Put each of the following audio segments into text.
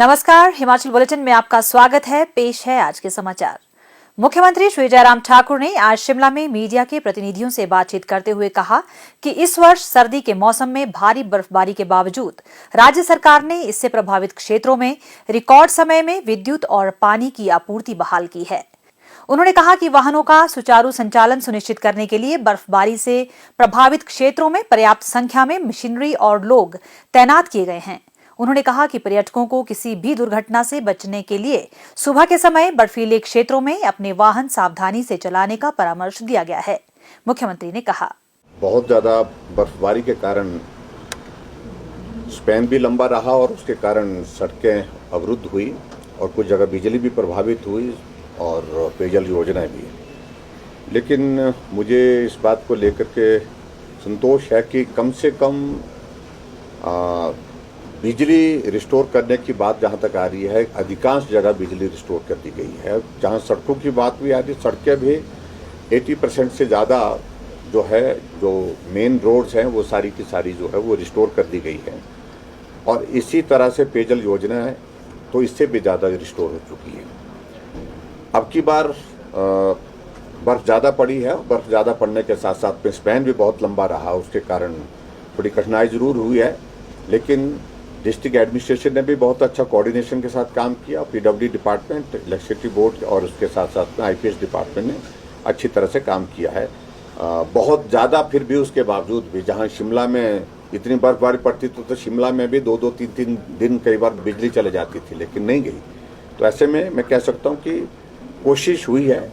नमस्कार, हिमाचल बुलेटिन में आपका स्वागत है। पेश है आज के समाचार। मुख्यमंत्री श्री जयराम ठाकुर ने आज शिमला में मीडिया के प्रतिनिधियों से बातचीत करते हुए कहा कि इस वर्ष सर्दी के मौसम में भारी बर्फबारी के बावजूद राज्य सरकार ने इससे प्रभावित क्षेत्रों में रिकॉर्ड समय में विद्युत और पानी की आपूर्ति बहाल की है। उन्होंने कहा कि वाहनों का सुचारू संचालन सुनिश्चित करने के लिए बर्फबारी से प्रभावित क्षेत्रों में पर्याप्त संख्या में मशीनरी और लोग तैनात किए गए हैं। उन्होंने कहा कि पर्यटकों को किसी भी दुर्घटना से बचने के लिए सुबह के समय बर्फीले क्षेत्रों में अपने वाहन सावधानी से चलाने का परामर्श दिया गया है। मुख्यमंत्री ने कहा, बहुत ज्यादा बर्फबारी के कारण स्पैन भी लंबा रहा और उसके कारण सड़कें अवरुद्ध हुई और कुछ जगह बिजली भी प्रभावित हुई और पेयजल योजनाएं भी। लेकिन मुझे इस बात को लेकर के संतोष है कि कम से कम बिजली रिस्टोर करने की बात जहां तक आ रही है, अधिकांश जगह बिजली रिस्टोर कर दी गई है। जहां सड़कों की बात भी आ रही है, सड़कें भी 80% से ज़्यादा जो मेन रोड्स हैं वो सारी की सारी जो है वो रिस्टोर कर दी गई है। और इसी तरह से पेयजल योजना है तो इससे भी ज़्यादा रिस्टोर हो चुकी है। अब की बार बर्फ़ ज़्यादा पड़ी है। बर्फ़ ज़्यादा पड़ने के साथ साथ में स्पैन भी बहुत लंबा रहा, उसके कारण थोड़ी कठिनाई ज़रूर हुई है। लेकिन डिस्ट्रिक्ट एडमिनिस्ट्रेशन ने भी बहुत अच्छा कोऑर्डिनेशन के साथ काम किया। पीडब्ल्यूडी डिपार्टमेंट, इलेक्ट्रिसिटी बोर्ड और उसके साथ साथ में आईपीएस डिपार्टमेंट ने अच्छी तरह से काम किया है। बहुत ज़्यादा फिर भी उसके बावजूद भी जहां शिमला में इतनी बर्फबारी पड़ती तो शिमला में भी 2-2, 3-3 दिन कई बार बिजली चले जाती थी, लेकिन नहीं गई। तो ऐसे में मैं कह सकता हूँ कि कोशिश हुई है।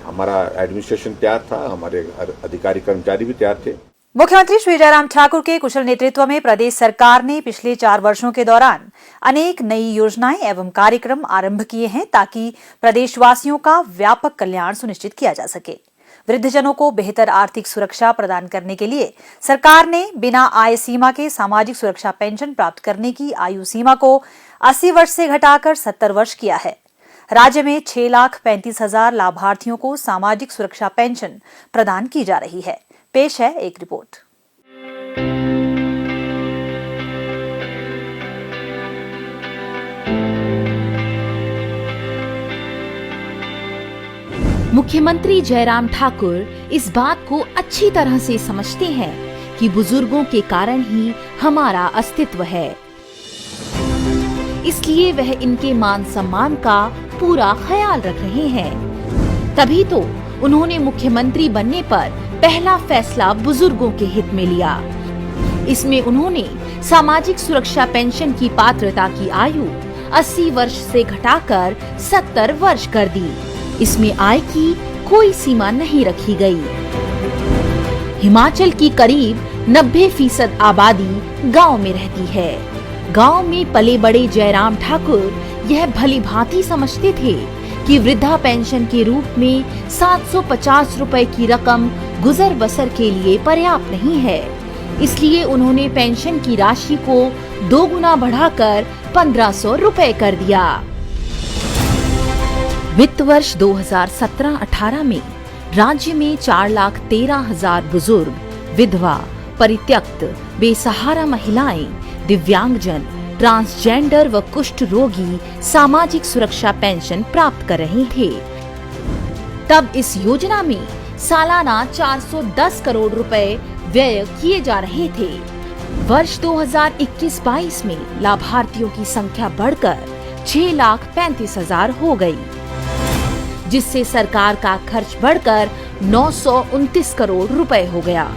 हमारा एडमिनिस्ट्रेशन तैयार था, हमारे अधिकारी कर्मचारी भी तैयार थे। मुख्यमंत्री श्री जयराम ठाकुर के कुशल नेतृत्व में प्रदेश सरकार ने पिछले 4 वर्षों के दौरान अनेक नई योजनाएं एवं कार्यक्रम आरंभ किए हैं ताकि प्रदेशवासियों का व्यापक कल्याण सुनिश्चित किया जा सके। वृद्धजनों को बेहतर आर्थिक सुरक्षा प्रदान करने के लिए सरकार ने बिना आय सीमा के सामाजिक सुरक्षा पेंशन प्राप्त करने की आयु सीमा को 80 वर्ष से घटाकर 70 वर्ष किया है। राज्य में 6,35,000 लाभार्थियों को सामाजिक सुरक्षा पेंशन प्रदान की जा रही है। पेश है एक रिपोर्ट। मुख्यमंत्री जयराम ठाकुर इस बात को अच्छी तरह से समझते हैं कि बुजुर्गों के कारण ही हमारा अस्तित्व है। इसलिए वह इनके मान सम्मान का पूरा ख्याल रख रहे हैं। तभी तो उन्होंने मुख्यमंत्री बनने पर पहला फैसला बुजुर्गों के हित में लिया। इसमें उन्होंने सामाजिक सुरक्षा पेंशन की पात्रता की आयु 80 वर्ष से घटाकर 70 वर्ष कर दी। इसमें आय की कोई सीमा नहीं रखी गई। हिमाचल की करीब 90% आबादी गांव में रहती है। गांव में पले बड़े जयराम ठाकुर यह भली भांति समझते थे कि वृद्धा पेंशन के रूप में 750 रुपए की रकम गुजर बसर के लिए पर्याप्त नहीं है। इसलिए उन्होंने पेंशन की राशि को 2 गुना बढ़ाकर 1500 रुपए कर दिया। वित्त वर्ष 2017-18 में राज्य में 4,13,000 बुजुर्ग, विधवा, परित्यक्त, बेसहारा महिलाएं, दिव्यांगजन, ट्रांसजेंडर व कुष्ठ रोगी सामाजिक सुरक्षा पेंशन प्राप्त कर रहे थे। तब इस योजना में सालाना 410 करोड़ रुपए व्यय किए जा रहे थे। वर्ष 2021-22 में लाभार्थियों की संख्या बढ़कर 6,35,000 हो गई, जिससे सरकार का खर्च बढ़कर 929 करोड़ रुपए हो गया।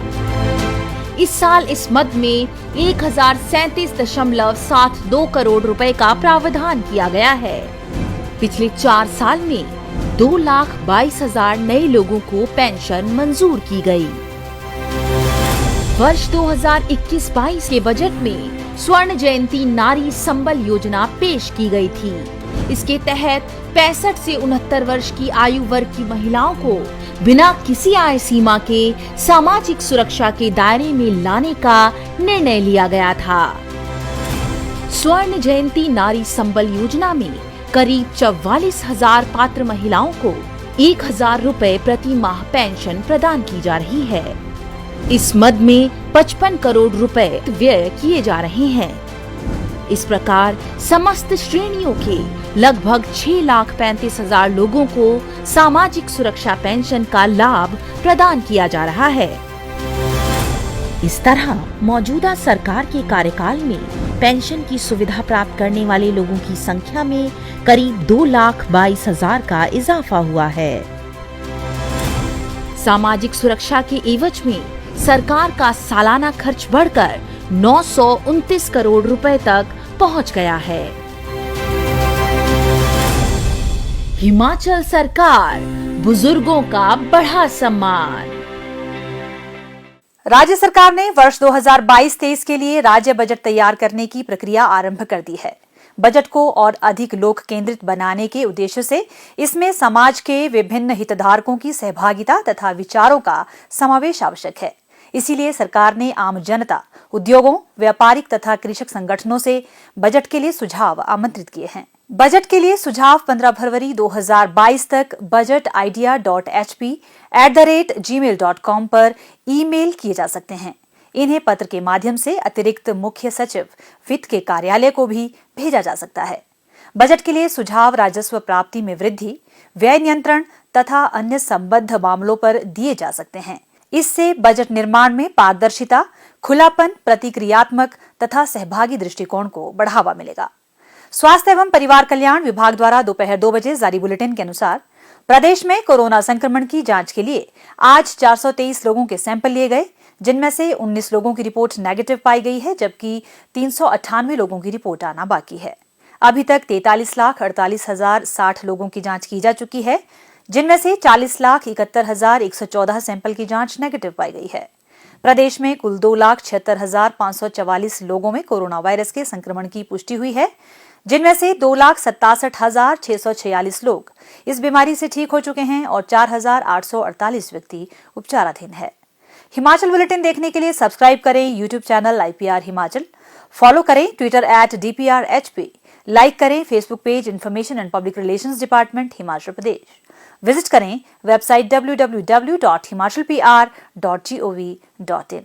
इस साल इस मद में 1,037.72 करोड़ रुपए का प्रावधान किया गया है। पिछले 4 साल में 2,22,000 नए लोगों को पेंशन मंजूर की गई। वर्ष 2021-22 के बजट में स्वर्ण जयंती नारी संबल योजना पेश की गई थी। इसके तहत 65 से 69 वर्ष की आयु वर्ग की महिलाओं को बिना किसी आय सीमा के सामाजिक सुरक्षा के दायरे में लाने का निर्णय लिया गया था। स्वर्ण जयंती नारी संबल योजना में करीब 44,000 पात्र महिलाओं को 1,000 रुपए प्रति माह पेंशन प्रदान की जा रही है। इस मद में 55 करोड़ रुपए व्यय किए जा रहे हैं। इस प्रकार समस्त श्रेणियों के लगभग 6,35,000 लोगों को सामाजिक सुरक्षा पेंशन का लाभ प्रदान किया जा रहा है। इस तरह मौजूदा सरकार के कार्यकाल में पेंशन की सुविधा प्राप्त करने वाले लोगों की संख्या में करीब 2,22,000 का इजाफा हुआ है। सामाजिक सुरक्षा के एवज में सरकार का सालाना खर्च बढ़कर 929 करोड़ रुपए तक पहुंच गया है। हिमाचल सरकार, बुजुर्गों का बढ़ा सम्मान। राज्य सरकार ने वर्ष 2022-23 के लिए राज्य बजट तैयार करने की प्रक्रिया आरंभ कर दी है। बजट को और अधिक लोक केंद्रित बनाने के उद्देश्य से इसमें समाज के विभिन्न हितधारकों की सहभागिता तथा विचारों का समावेश आवश्यक है। इसीलिए सरकार ने आम जनता, उद्योगों, व्यापारिक तथा कृषक संगठनों से बजट के लिए सुझाव आमंत्रित किए हैं। बजट के लिए सुझाव 15 फरवरी 2022 तक budgetidea.hp@gmail.com पर ईमेल किए जा सकते हैं। इन्हें पत्र के माध्यम से अतिरिक्त मुख्य सचिव वित्त के कार्यालय को भी भेजा जा सकता है। बजट के लिए सुझाव राजस्व प्राप्ति में वृद्धि, व्यय नियंत्रण तथा अन्य संबद्ध मामलों पर दिए जा सकते हैं। इससे बजट निर्माण में पारदर्शिता, खुलापन, प्रतिक्रियात्मक तथा सहभागी दृष्टिकोण को बढ़ावा मिलेगा। स्वास्थ्य एवं परिवार कल्याण विभाग द्वारा दोपहर 2 बजे जारी बुलेटिन के अनुसार प्रदेश में कोरोना संक्रमण की जांच के लिए आज 423 लोगों के सैंपल लिए गए, जिनमें से 19 लोगों की रिपोर्ट नेगेटिव पाई गई है, जबकि 398 लोगों की रिपोर्ट आना बाकी है। अभी तक 43,48,060 लोगों की जांच की जा चुकी है, जिनमें से 40,71,114 सैंपल की जांच नेगेटिव पाई गई है। प्रदेश में कुल 2,76,544 लोगों में कोरोना वायरस के संक्रमण की पुष्टि हुई है, जिनमें से 2,67,646 लोग इस बीमारी से ठीक हो चुके हैं और 4,848 व्यक्ति उपचाराधीन है। हिमाचल बुलेटिन देखने के लिए सब्सक्राइब करें YouTube channel IPR Himachal, follow करें ट्विटर @DPRHP, लाइक करें Facebook page information and public relations department Himachal Pradesh, visit करें वेबसाइट www.himachalpr.gov.in।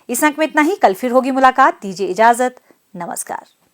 इस अंक में इतना ही। कल फिर होगी मुलाकात। दीजिए इजाजत। नमस्कार।